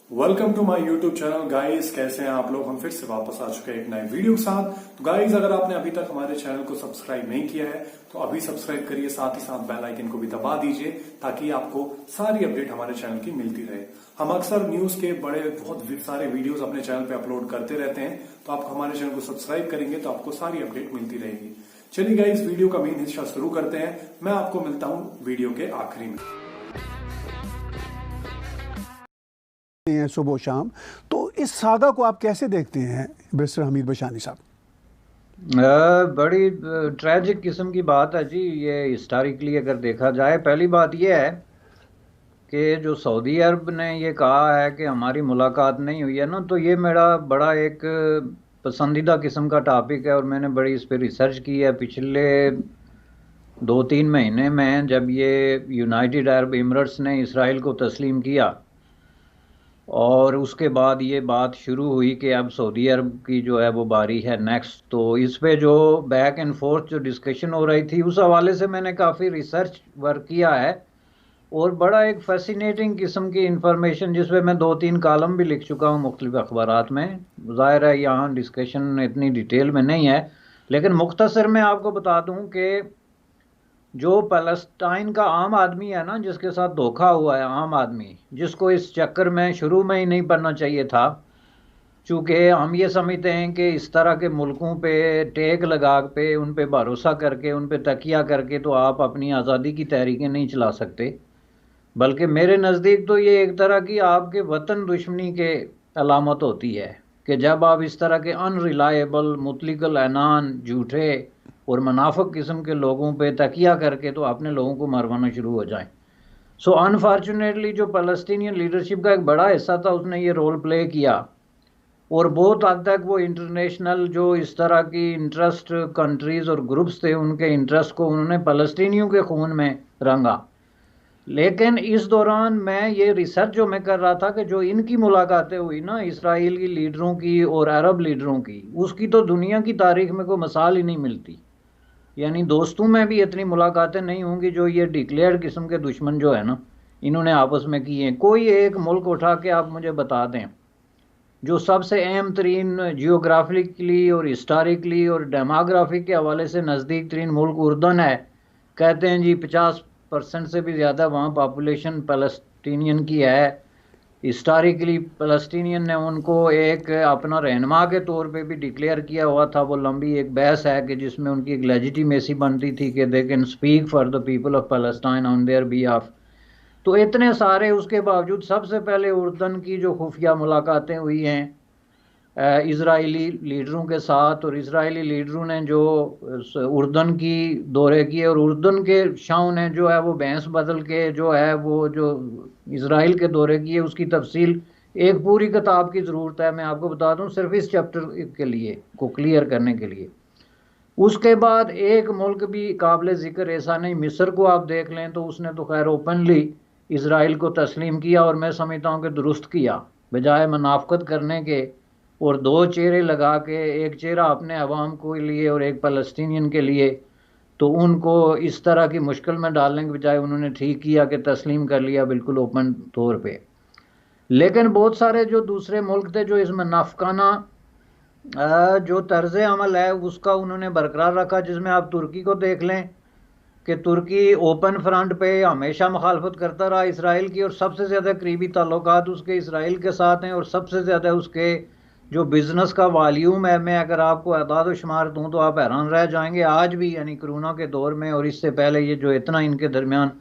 Welcome to my YouTube channel guys. कैसे हैं आप लोग? हम फिर से वापस आ चुके हैं एक नए वीडियो के साथ। तो गाइस, अगर आपने अभी तक हमारे चैनल को सब्सक्राइब नहीं किया है तो अभी सब्सक्राइब करिए, साथ ही साथ बेल आइकन को भी दबा दीजिए ताकि आपको सारी अपडेट हमारे चैनल की मिलती रहे। हम अक्सर न्यूज के बहुत सारे वीडियोस अपने चैनल पे अपलोड करते रहते हैं, तो आप हमारे चैनल को सब्सक्राइब करेंगे तो आपको सारी अपडेट मिलती रहेगी। चलिए गाइस, वीडियो का मेन हिस्सा शुरू करते हैं। मैं आपको मिलता हूँ वीडियो के आखिरी में। हैं सुबह शाम, तो इस सागा को आप कैसे देखते हैं बैरिस्टर हमीद बशानी साहब? बड़ी ट्रैजिक किस्म की बात है जी। ये हिस्टोरिकली अगर देखा जाए, पहली बात यह है कि जो सऊदी अरब ने ये कहा है कि हमारी मुलाकात नहीं हुई है ना, तो ये मेरा बड़ा एक पसंदीदा किस्म का टॉपिक है और मैंने बड़ी इस पर रिसर्च की है पिछले 2-3 महीने में। जब ये यूनाइटेड अरब एमिरेट्स ने इसराइल को तस्लीम किया और उसके बाद ये बात शुरू हुई कि अब सऊदी अरब की जो है वो बारी है नेक्स्ट, तो इस पे जो बैक एंड फोर्थ जो डिस्कशन हो रही थी उस हवाले से मैंने काफ़ी रिसर्च वर्क किया है और बड़ा एक फैसिनेटिंग किस्म की इंफॉर्मेशन, जिसपे मैं 2-3 कॉलम भी लिख चुका हूँ मुख्तलिफ अखबारात में। ज़ाहिर है यहाँ डिस्कशन इतनी डिटेल में नहीं है, लेकिन मुख्तसर में आपको बता दूँ कि जो पैलेस्टाइन का आम आदमी है ना, जिसके साथ धोखा हुआ है, आम आदमी जिसको इस चक्कर में शुरू में ही नहीं पड़ना चाहिए था, चूँकि हम ये समझते हैं कि इस तरह के मुल्कों पे टेक लगा पे उन पे भरोसा करके उन पे तकिया करके तो आप अपनी आज़ादी की तहरीकें नहीं चला सकते। बल्कि मेरे नज़दीक तो ये एक तरह की आपके वतन दुश्मनी के अलामत होती है कि जब आप इस तरह के अनरिलायबल, मुतलिकल ऐनान, झूठे और मुनाफिक किस्म के लोगों पे तकिया करके तो अपने लोगों को मरवाना शुरू हो जाएं। सो अनफॉर्चुनेटली जो फ़लस्तीनियन लीडरशिप का एक बड़ा हिस्सा था उसने ये रोल प्ले किया और बहुत हद तक वो इंटरनेशनल जो इस तरह की इंटरेस्ट कंट्रीज़ और ग्रुप्स थे उनके इंटरेस्ट को उन्होंने फ़लस्तीनियों के खून में रंगा। लेकिन इस दौरान मैं ये रिसर्च जो मैं कर रहा था कि जो इनकी मुलाकातें हुई ना इसराइल की लीडरों की और अरब लीडरों की, उसकी तो दुनिया की तारीख में कोई मिसाल ही नहीं मिलती। यानी दोस्तों में भी इतनी मुलाकातें नहीं होंगी जो ये डिक्लेयर्ड किस्म के दुश्मन जो है ना इन्होंने आपस में किए हैं। कोई एक मुल्क उठा के आप मुझे बता दें जो सबसे अहम तरीन जियोग्राफिकली और हिस्टोरिकली और डेमोग्राफी के हवाले से नज़दीक तरीन मुल्क उर्दन है। कहते हैं जी 50% से भी ज़्यादा वहाँ पॉपुलेशन फ़लस्तीनियन की है। हिस्टोरिकली फ़लस्तीनियन ने उनको एक अपना रहनुमा के तौर पे भी डिक्लेयर किया हुआ था। वो लंबी एक बहस है कि जिसमें उनकी एक लेजिटिमेसी बनती थी कि they can speak for the people of Palestine on their behalf. तो इतने सारे उसके बावजूद सबसे पहले उर्दन की जो खुफिया मुलाकातें हुई हैं इजरायली लीडरों के साथ, और इजरायली लीडरों ने जो उर्दन की दौरे किए और उर्दन के शाह ने जो है वो भैंस बदल के जो है वो जो इजराइल के दौरे किए, उसकी तफसील एक पूरी किताब की ज़रूरत है। मैं आपको बता दूं सिर्फ इस चैप्टर के लिए को क्लियर करने के लिए। उसके बाद एक मुल्क भी काबिल ज़िक्र ऐसा नहीं, मिस्र को आप देख लें तो उसने तो खैर ओपनली इसराइल को तस्लीम किया और मैं समझता हूँ कि दुरुस्त किया, बजाय मुनाफकत करने के और दो चेहरे लगा के, एक चेहरा अपने अवाम को लिए और एक फ़लस्तीनियन के लिए, तो उनको इस तरह की मुश्किल में डालने के बजाय उन्होंने ठीक किया कि तस्लीम कर लिया बिल्कुल ओपन तौर पे। लेकिन बहुत सारे जो दूसरे मुल्क थे जो इसमें नाफकाना जो तर्ज अमल है उसका उन्होंने बरकरार रखा, जिसमें आप तुर्की को देख लें कि तुर्की ओपन फ्रंट पे हमेशा मुखालफत करता रहा इसराइल की और सबसे ज़्यादा करीबी ताल्लुकात उसके इसराइल के साथ हैं और सबसे ज़्यादा उसके जो बिज़नेस का वॉल्यूम है, मैं अगर आपको अदाद शुमार दूँ तो आप हैरान रह जाएंगे आज भी, यानी कोरोना के दौर में और इससे पहले ये जो इतना इनके दरमियान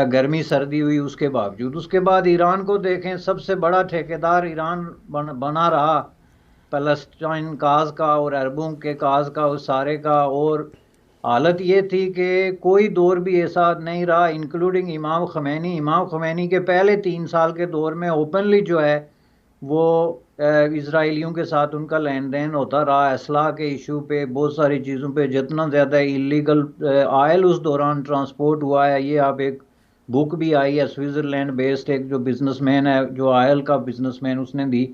गर्मी सर्दी हुई उसके बावजूद। उसके बाद ईरान को देखें, सबसे बड़ा ठेकेदार ईरान बना रहा फ़लस्तीन काज का और अरबों के काज का उस सारे का। और हालत ये थी कि कोई दौर भी ऐसा नहीं रहा, इंक्लूडिंग इमाम ख़मैनी के पहले 3 साल के दौर में ओपनली जो है वो इसराइलियों के साथ उनका लेन देन होता रहा, असलाह के इशू पे, बहुत सारी चीज़ों पे। जितना ज़्यादा इलीगल आयल उस दौरान ट्रांसपोर्ट हुआ है, ये आप एक बुक भी आई है स्विट्ज़रलैंड बेस्ड एक जो बिजनेसमैन है, जो आयल का बिजनेसमैन, उसने दी।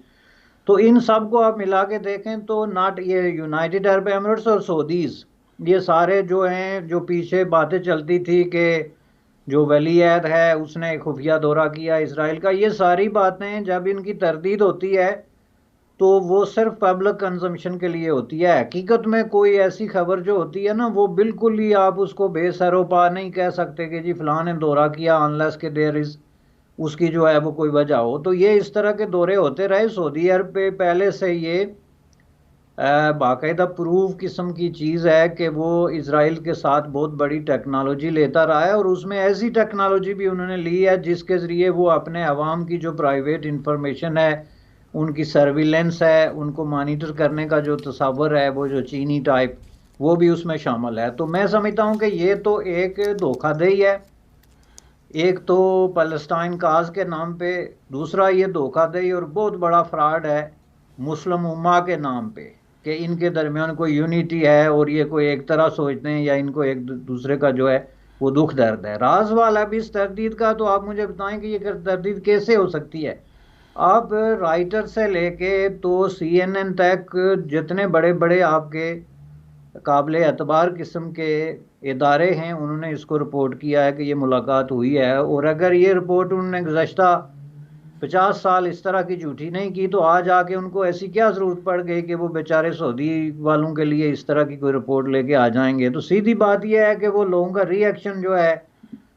तो इन सब को आप मिला के देखें तो नॉट ये यूनाइटेड अरब एमिरेट्स और सऊदीज़, ये सारे जो हैं, जो पीछे बातें चलती थी कि जो वलीअहद है उसने एक खुफिया दौरा किया इसराइल का। ये सारी बातें जब इनकी तरदीद होती है तो वो सिर्फ पब्लिक कंजम्पशन के लिए होती है। हकीकत में कोई ऐसी खबर जो होती है ना, वो बिल्कुल ही आप उसको बेसरोपा नहीं कह सकते कि जी फलां ने दौरा किया, अनलेस के देयर इज उसकी जो है वो कोई वजह हो। तो ये इस तरह के दौरे होते रहे। सऊदी अरब पे पहले से ये बाकायदा प्रूव किस्म की चीज़ है कि वो इसराइल के साथ बहुत बड़ी टेक्नोलॉजी लेता रहा है, और उसमें ऐसी टेक्नोलॉजी भी उन्होंने ली है जिसके ज़रिए वो अपने अवाम की जो प्राइवेट इंफॉर्मेशन है, उनकी सर्विलेंस है, उनको मॉनिटर करने का जो तस्वर है, वो जो चीनी टाइप, वो भी उसमें शामिल है। तो मैं समझता हूँ कि ये तो एक धोखाधड़ी है, एक तो पैलेस्टाइन काज के नाम पे, दूसरा ये धोखाधड़ी और बहुत बड़ा फ्रॉड है मुस्लिम उम्मा के नाम पे कि इनके दरमियान कोई यूनिटी है और ये कोई एक तरह सोचते हैं या इनको एक दूसरे का जो है वो दुख दर्द है। राज वाला भी इस तरदीद का, तो आप मुझे बताएं कि ये तरदीद कैसे हो सकती है। आप राइटर से लेके तो CNN तक जितने बड़े बड़े आपके काबिल एतबार किस्म के इदारे हैं, उन्होंने इसको रिपोर्ट किया है कि ये मुलाकात हुई है। और अगर ये रिपोर्ट उन्होंने गुज़श्ता 50 साल इस तरह की झूठी नहीं की, तो आज आके उनको ऐसी क्या ज़रूरत पड़ गई कि वो बेचारे सऊदी वालों के लिए इस तरह की कोई रिपोर्ट लेके आ जाएंगे। तो सीधी बात यह है कि वो लोगों का रिएक्शन जो है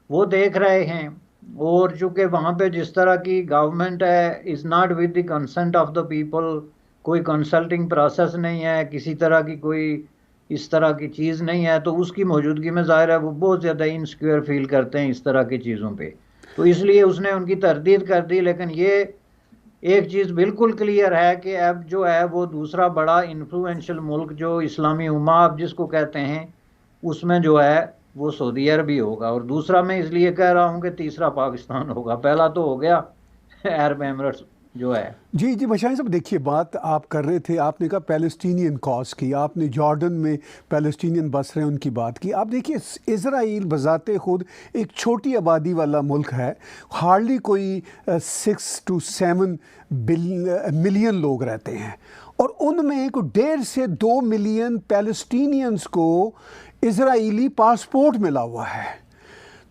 वो देख रहे हैं, और चूंकि वहाँ पे जिस तरह की गवर्नमेंट है is not with the consent of the people, कोई कंसल्टिंग प्रोसेस नहीं है, किसी तरह की कोई इस तरह की चीज़ नहीं है, तो उसकी मौजूदगी में ज़ाहिर है वो बहुत ज़्यादा इनसिक्योर फील करते हैं इस तरह की चीज़ों पे। तो इसलिए उसने उनकी तरदीद कर दी। लेकिन ये एक चीज़ बिल्कुल क्लियर है कि अब जो है वो दूसरा बड़ा इन्फ्लुएंशियल मुल्क जो इस्लामी उम्मा आप जिसको कहते हैं, उसमें जो है वो सऊदी अरब भी होगा। और दूसरा मैं इसलिए कह रहा हूँ कि तीसरा पाकिस्तान होगा। पहला तो हो गया अरब एमिरेट्स जो है। जी जी बशानी साहब, देखिए बात आप कर रहे थे, आपने कहा पैलेस्टीनियन कॉज की, आपने जॉर्डन में पैलेस्टीनियन बस रहे उनकी बात की। आप देखिए इज़राइल बज़ाते खुद एक छोटी आबादी वाला मुल्क है, हार्डली कोई 6 to 7 मिलियन लोग रहते हैं, और उनमें को 1.5 से 2 मिलियन पैलेस्टीनियंस को इज़राइली पासपोर्ट मिला हुआ है।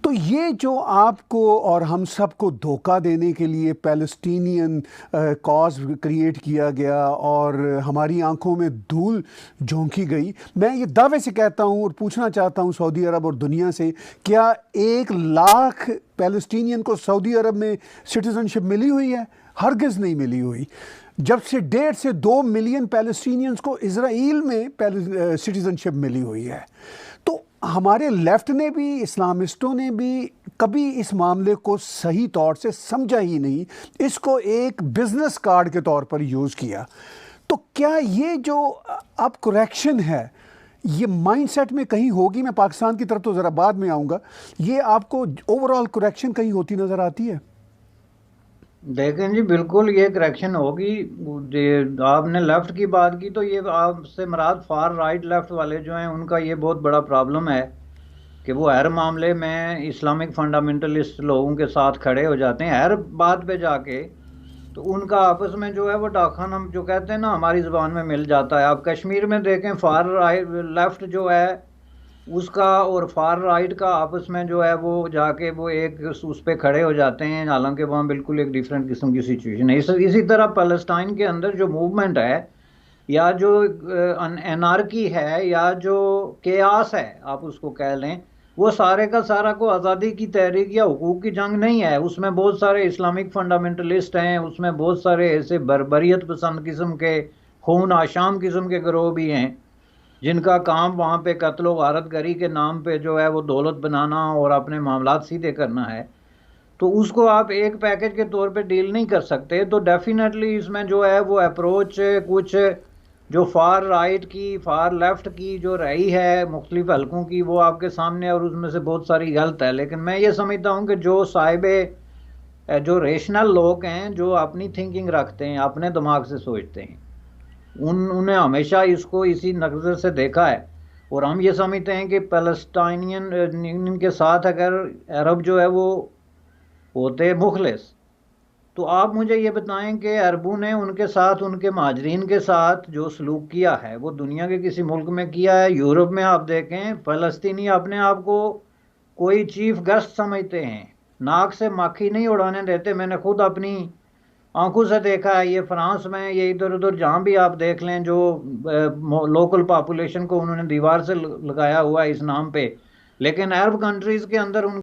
तो ये जो आपको और हम सबको धोखा देने के लिए पैलेस्टीनियन कॉज क्रिएट किया गया और हमारी आंखों में धूल झोंकी गई, मैं ये दावे से कहता हूँ और पूछना चाहता हूँ सऊदी अरब और दुनिया से, क्या 1 लाख पैलेस्टीनियन को सऊदी अरब में सिटीज़नशिप मिली हुई है? हरगिज़ नहीं मिली हुई। जब से 1.5 से 2 मिलियन पैलेस्टीनियंस को इज़राइल में सिटीज़नशिप मिली हुई है। तो हमारे लेफ़्ट ने भी, इस्लामिस्टों ने भी कभी इस मामले को सही तौर से समझा ही नहीं, इसको एक बिज़नेस कार्ड के तौर पर यूज़ किया। तो क्या ये जो अब करेक्शन है ये माइंडसेट में कहीं होगी? मैं पाकिस्तान की तरफ तो ज़रा बाद में आऊँगा, ये आपको ओवरऑल करेक्शन कहीं होती नज़र आती है? देखें जी, बिल्कुल ये करेक्शन होगी। आपने लेफ्ट की बात की, तो ये आपसे मुराद फार राइट लेफ्ट वाले जो हैं उनका ये बहुत बड़ा प्रॉब्लम है कि वो हर मामले में इस्लामिक फंडामेंटलिस्ट लोगों के साथ खड़े हो जाते हैं हर बात पे जाके। तो उनका आपस में जो है वो डाखान हम जो कहते हैं ना हमारी ज़बान में मिल जाता है। आप कश्मीर में देखें, फार राइट लेफ्ट जो है उसका और फार राइट का आपस में जो है वो जाके वो एक उस पर खड़े हो जाते हैं, हालांकि वहाँ बिल्कुल एक डिफरेंट किस्म की सिचुएशन है। इसी तरह पैलेस्टाइन के अंदर जो मूवमेंट है या जो एनार्की है या जो केयास है आप उसको कह लें, वो सारे का सारा को आज़ादी की तहरीक या हुकूक की जंग नहीं है। उसमें बहुत सारे इस्लामिक फंडामेंटलिस्ट हैं, उसमें बहुत सारे ऐसे बर्बरियत पसंद किस्म के खून आशाम किस्म के गिरोह भी हैं जिनका काम वहाँ पे कत्ल गारत गरी के नाम पे जो है वो दौलत बनाना और अपने मामलात सीधे करना है। तो उसको आप एक पैकेज के तौर पे डील नहीं कर सकते। तो डेफिनेटली इसमें जो है वो अप्रोच कुछ जो फार राइट की फार लेफ्ट की जो रही है मुख्तलिफ हलकों की, वो आपके सामने, और उसमें से बहुत सारी गलत है। लेकिन मैं ये समझता हूँ कि जो साहिबे जो रेशनल लोग हैं, जो अपनी थिंकिंग रखते हैं, अपने दिमाग से सोचते हैं, उन्हें हमेशा इसको इसी नज़र से देखा है। और हम ये समझते हैं कि पैलेस्टाइनियन के साथ अगर अरब जो है वो होते मुखलिस, तो आप मुझे ये बताएं कि अरबों ने उनके साथ, उनके महाजरीन के साथ जो सलूक किया है वो दुनिया के किसी मुल्क में किया है? यूरोप में आप देखें फ़लस्तीनी अपने आप को कोई चीफ गेस्ट समझते हैं, नाक से माखी नहीं उड़ाने देते। मैंने खुद अपनी आंखों से देखा है, ये फ्रांस में, ये इधर उधर जहाँ भी आप देख लें, जो लोकल पॉपुलेशन को उन्होंने दीवार से लगाया हुआ है इस नाम पे, लेकिन अरब कंट्रीज के अंदर उन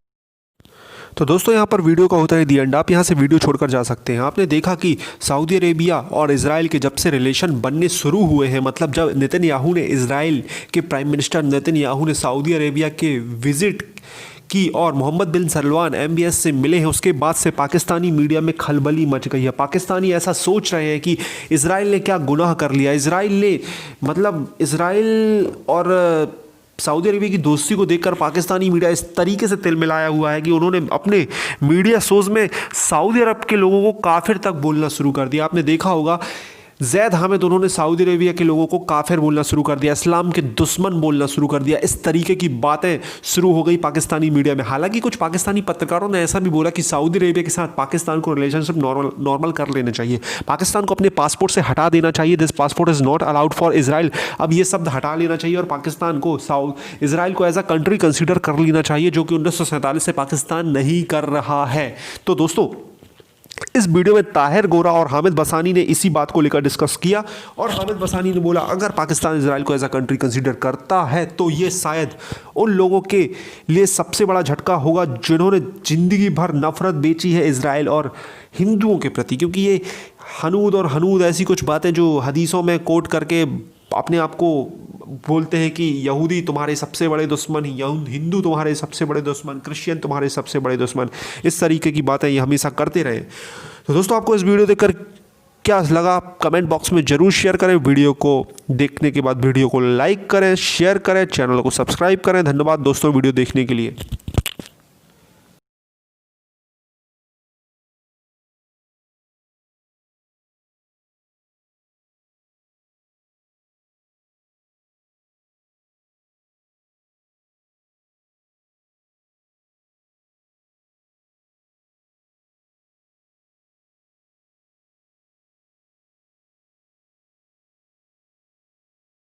तो दोस्तों यहाँ पर वीडियो का होता है दी एंड। आप यहाँ से वीडियो छोड़कर जा सकते हैं। आपने देखा कि सऊदी अरेबिया और इजराइल के जब से रिलेशन बनने शुरू हुए हैं, मतलब जब नेतन्याहू ने, इजराइल के प्राइम मिनिस्टर नेतन्याहू ने सऊदी अरेबिया के विजिट की और मोहम्मद बिन सलमान MBS से मिले हैं, उसके बाद से पाकिस्तानी मीडिया में खलबली मच गई है। पाकिस्तानी ऐसा सोच रहे हैं कि इजराइल ने क्या गुनाह कर लिया। इजराइल ने, मतलब इजराइल और सऊदी अरेबिया की दोस्ती को देखकर पाकिस्तानी मीडिया इस तरीके से तिलमिलाया हुआ है कि उन्होंने अपने मीडिया शोज में सऊदी अरब के लोगों को काफिर तक बोलना शुरू कर दिया। आपने देखा होगा जैद हामिद, उन्होंने सऊदी अरेबिया के लोगों को काफिर बोलना शुरू कर दिया, इस्लाम के दुश्मन बोलना शुरू कर दिया। इस तरीके की बातें शुरू हो गई पाकिस्तानी मीडिया में। हालांकि कुछ पाकिस्तानी पत्रकारों ने ऐसा भी बोला कि सऊदी अरेबिया के साथ पाकिस्तान को रिलेशनशिप नॉर्मल कर लेना चाहिए, पाकिस्तान को अपने पासपोर्ट से हटा देना चाहिए। This passport is not allowed for Israel. अब ये शब्द हटा लेना चाहिए और पाकिस्तान को, इजराइल को एज अ कंट्री कंसिडर कर लेना चाहिए, जो कि 1947 से पाकिस्तान नहीं कर रहा है। तो दोस्तों, इस वीडियो में ताहिर गोरा और हामिद बसानी ने इसी बात को लेकर डिस्कस किया और हामिद बसानी ने बोला अगर पाकिस्तान इजराइल को एज अ कंट्री कंसीडर करता है तो ये शायद उन लोगों के लिए सबसे बड़ा झटका होगा जिन्होंने ज़िंदगी भर नफरत बेची है इजराइल और हिंदुओं के प्रति, क्योंकि ये हनूद ऐसी कुछ बातें जो हदीसों में कोट करके अपने आप को बोलते हैं कि यहूदी तुम्हारे सबसे बड़े दुश्मन, हिंदू तुम्हारे सबसे बड़े दुश्मन, क्रिश्चियन तुम्हारे सबसे बड़े दुश्मन, इस तरीके की बातें ये हमेशा करते रहे। तो दोस्तों, आपको इस वीडियो देखकर क्या लगा कमेंट बॉक्स में ज़रूर शेयर करें। वीडियो को देखने के बाद वीडियो को लाइक करें, शेयर करें, चैनल को सब्सक्राइब करें। धन्यवाद दोस्तों वीडियो देखने के लिए।